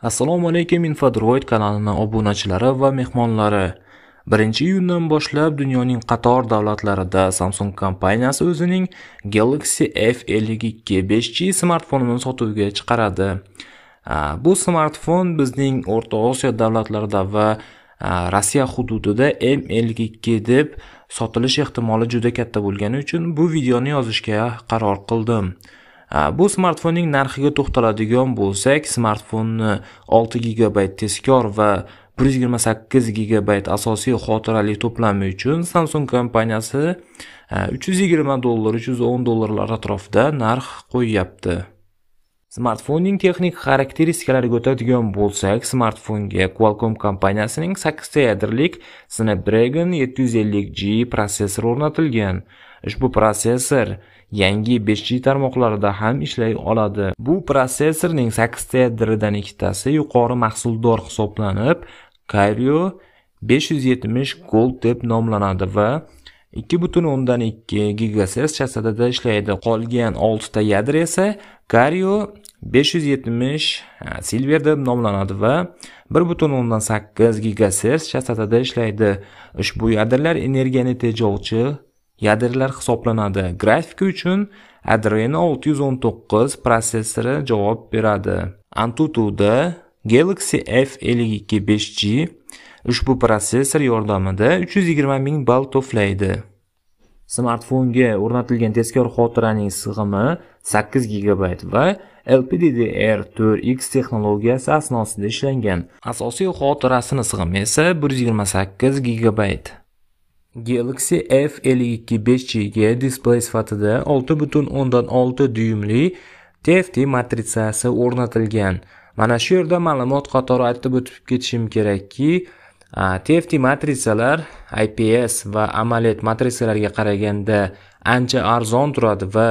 Assalomu alaykum Infodroid kanalining obunachilari va mehmonlari. 1-iyundan boshlab dunyoning qator davlatlarida Samsung kompaniyasi o'zining Galaxy F52 5G smartfonini sotuvga chiqaradi. Bu smartfon bizning O'rta Osiyo davlatlarida va Rossiya hududida M52 deb sotilish ehtimoli juda katta bo'lgani uchun bu videoni yozishga qaror qildim. Bu smartfonning narxiga to'xtaladigan bo'lsak, smartfonni 6 GB tezkor va 128 GB asosiy xotirali to'plami uchun Samsung kompaniyasi $320, $310 atrofida narx qo'yyapti. Smartfonning texnik xarakteristikalariga o'tadigan bo'lsak, smartfonga Qualcomm kompaniyasining 8 ta yadrolik Snapdragon 750G protsessori o'rnatilgan. Ushbu protsessor yangi 5G tarmoqlarida ham ishlay oladi. Bu protsessorning 8 ta yadridan ikkitasi yuqori mahsuldor hisoblanib, Kirio 570 Gold deb nomlanadi va 2.2 GHz chastotada ishlaydi. Qolgan 6 ta yadro esa Kirio 570 Silver deb nomlanadi va 1.8 GHz chastotada ishlaydi. Ushbu yadrolar energiyani tejovchi yadrolar hisoblanadi. Grafika uchun Adreno 619 protsessori javob beradi. AnTutu'da Galaxy F52 5G ushbu protsessor yordamida 320 ming ball to'playdi. Smartfonga o'rnatilgan tezkor xotiraning sig'imi 8 GB va LPDDR4X texnologiyasi asnosida ishlangan. Asosiy xotirasini sig'imi esa 128 GB. Galaxy F52 5G ga displey sifatida 6.6 dyumli TFT matritsasi o'rnatilgan. Mana shu yerda ma'lumot qatori aytib o'tib ketishim kerakki, TFT matritsalar IPS va AMOLED matritsalarga qaraganda ancha arzon turadi va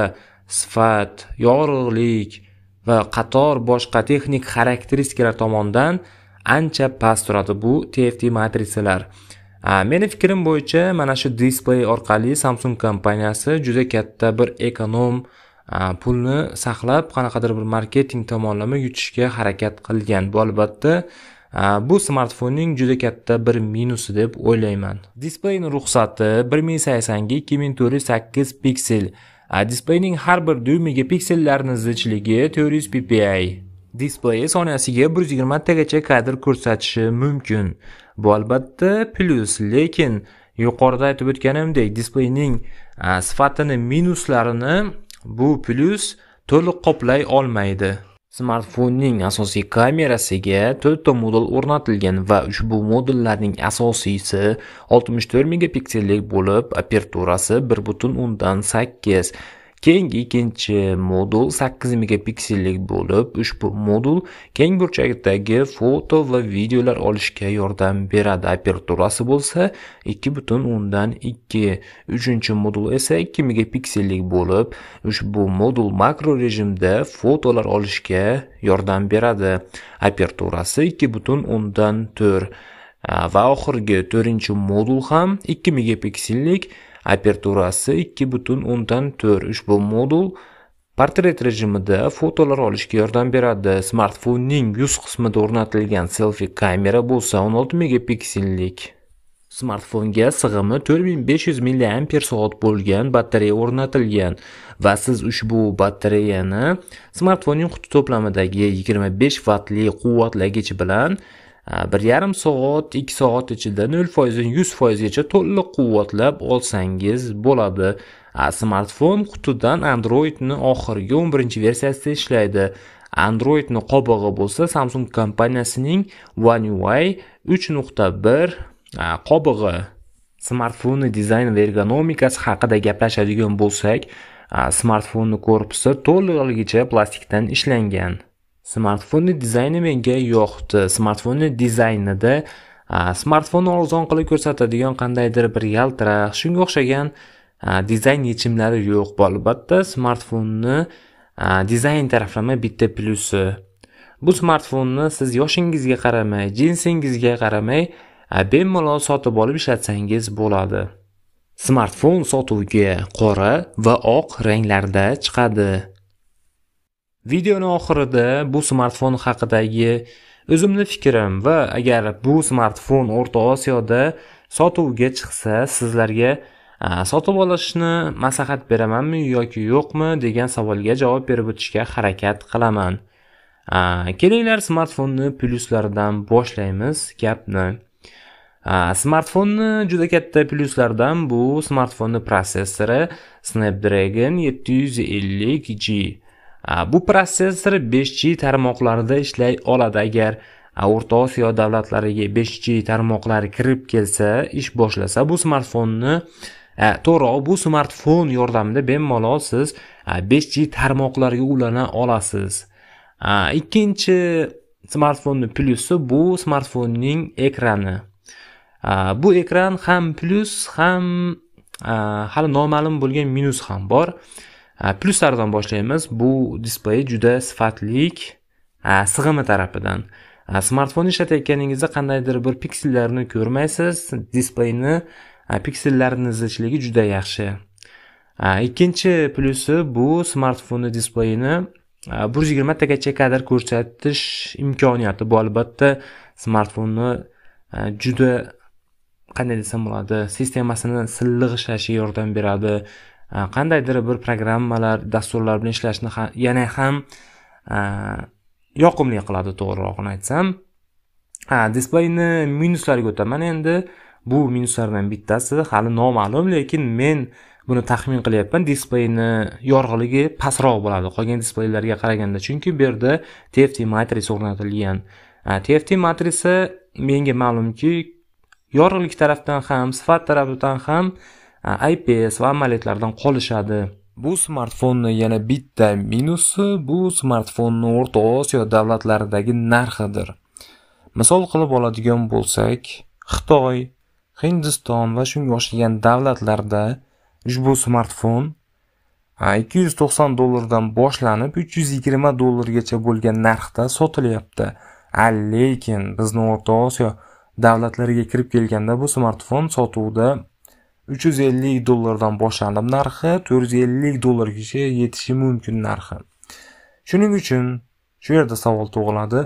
sifat, yorug'lik va qator boshqa texnik xarakteristikalar tomonidan ancha past turadi bu TFT matritsalar. Meni fikrim bo'yicha mana shu displey orqali Samsung kompaniyasi juda katta bir ekonom pulni saqlab qanaqadir bir marketing tomonlama yutishga harakat qilgan. Bu albatta bu smartfonning juda katta bir minusi deb o'ylayman. Displeyning ruxsati 1080 ga 2408 piksel. Displeyning har bir dyumiga piksellarning zichligi 400 ppi. Displey soniyasiga 120 tagacha kadr ko'rsatishi mumkin. Bu albatta plus, lekin yuqorida aytib o'tganimdek, displeyning sifatini minuslarini bu plus to'liq qoplay olmaydi. Smartfonning asosiy kamerasiga 4 ta modul o'rnatilgan va ushbu modullarning asosiysi 64 megapiksellik bo'lib, aperturasi 1.8. Keyingi ikkinchi modul 8 megapiksellik bo'lib, ushbu modul keng burchakdagi foto va videolar olishga yordam beradi. Aperturasi bo'lsa 2.2. Uchinchi modul esa 2 megapiksellik bo'lib, ushbu modul makro rejimda fotolar olishga yordam beradi. Aperturasi 2.4. Va oxirgi 4-modul ham 2 megapiksellik, aperturasi 2.4. Ushbu modul portret rejimida fotolar olishga yordam beradi. Smartfonning yuz qismida o'rnatilgan selfie kamera bo'lsa 16 megapiksellik. Smartfonga sig'imi 4500 mAh bo'lgan batareya o'rnatilgan va siz ushbu batareyani smartfonning quti to'plamidagi 25 vatli quvvatlagich bilan 1,5 soat, 2 soat ichida 0% dan 100% gacha to'liq quvvatlab olsangiz bo'ladi. Smartfon qutidan Androidning oxirgi 11-versiyasida ishlaydi. Androidning qobig'i bo'lsa Samsung kompaniyasining One UI 3.1 qobig'i. Smartfonning dizayni va ergonomikasi haqida gaplashadigan bo'lsak, smartfonning korpusi to'lig'icha plastikdan ishlangan. Smartfonning dizayni menga yoqdi. Smartfonning dizaynida smartfonni arzon qilib ko'rsatadigan qandaydir bir yaltiroq, shunga o'xshagan dizayn yechimlari yo'q. Bu albatta smartfonni dizayn taraflama bitta plusi. Bu smartfonni siz yoshingizga qaramay, jinsingizga qaramay bemalol sotib olib ishlatsangiz bo'ladi. Smartfon sotuvga qora va oq ranglarda chiqadi. Videoning oxirida bu smartfon haqidagi O'zimning fikrim va agar bu smartfon O'rta Osiyoda sotuvga chiqsa, sizlarga sotib olishni maslahat beramanmi yoki yo'qmi degan savolga javob berib o'tishga harakat qilaman. Kelinglar smartfonni plyuslaridan boshlaymiz gapni. Smartfonni juda katta plyuslaridan bu smartfonni prosessori Snapdragon 750G. Bu protsessor 5G tarmoqlarida ishlay oladi. Agar O'rta Osiyo davlatlariga 5G tarmoqlari kirib kelsa, ish boshlasa, bu smartfonni to'g'ri, bu smartfon yordamida bemalol siz 5G tarmoqlarga ulana olasiz. Ikkinchi smartfonning plyusi bu smartfonning ekrani. Bu ekran ham plyus, ham hali noma'lum bo'lgan minus ham bor. Plyuslardan boshlaymiz. Bu displey juda sifatlik sig'imi tarafidan. Smartfonni ishlatayotganingizda qandaydir bir piksellarni ko'rmaysiz. Displeyni piksellarini zichligi juda yaxshi. Ikkinchi plyusi bu smartfonni displeyini 120 tagacha kadr ko'rsatish imkoniyati. Bu albatta smartfonni juda qanday desam bo'ladi, sistemasini silliq ishlashiga yordam beradi. Qandaydir bir programmalar, dasturlar bilan ishlashni yana ham yoqimli qiladi, to'g'rirog'ini aytsam. Displeyni minuslariga o'taman endi. Bu minuslardan bittasi hali noma'lum, lekin men buni taxmin qilyapman. Displeyni yorug'ligi pastroq bo'ladi qolgan displeylarga qaraganda, chunki bu yerda TFT matrisa o'rnatilgan. TFT matrisa menga ma'lumki, yorug'lik tarafdan ham, sifat tarafidan ham IPS va AMOLEDlardan qolishadi. Bu smartfonning yana bitta minusi bu smartfonning O'rta Osiyo davlatlaridagi narxidir. Misol qilib oladigan bo'lsak, Xitoy, Hindiston va shunga o'xshagan davlatlarda ushbu smartfon $290 boshlanib $320 bo'lgan narxda sotilyapti. Lekin bizning O'rta Osiyo davlatlariga kirib kelganda bu smartfon sotuvda $350 boshlanib narxi $450 yetishi mumkin narxi. Shuning uchun shu yerda savol tug'iladi.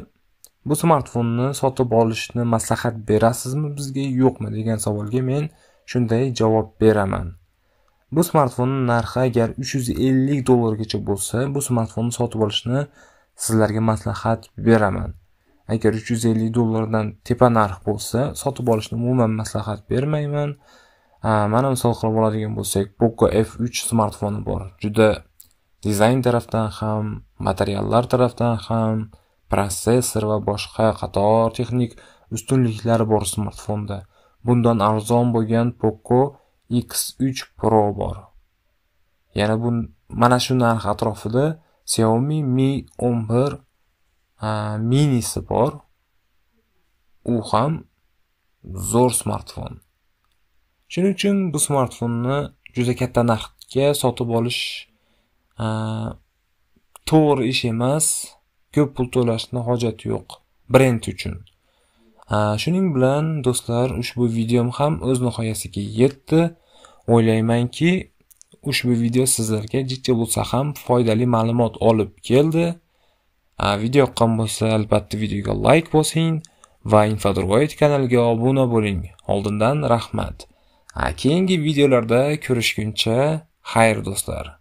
Bu smartfonni sotib olishni maslahat berasizmi bizga, yo'qmi degan savolga men shunday javob beraman. Bu smartfonning narxi agar $350 gacha bo'lsa, bu smartfonni sotib olishni sizlarga maslahat beraman. Agar $350 dan tepa narx bo'lsa, sotib olishni umuman maslahat bermayman. Mana misol qilib oladigan bo'lsak, Poco F3 smartfoni bor. Juda dizayn tarafdan ham, materiallar tarafdan ham, protsessor va boshqa qator texnik ustunliklari bor smartfonda. Bundan arzon bo'lgan Poco X3 Pro bor. Yana mana shu narx atrofida Xiaomi Mi 11 minisi bor. U ham zo'r smartfon. Shuning uchun bu smartfonni juda katta narxga sotib olish to'g'ri ish emas. Ko'p pul to'lashning hojati yo'q brend uchun. Shuning bilan do'stlar, ushbu videom ham o'z nihoyasiga yetdi. O'ylaymanki, ushbu video sizlarga jichcha bo'lsa ham foydali ma'lumot olib keldi. Video yoqqan bo'lsa, albatta videoga like bosing va Infodroid kanaliga obuna bo'ling. Oldindan rahmat. Keyingi videolarda ko'rishguncha xayr do'stlar.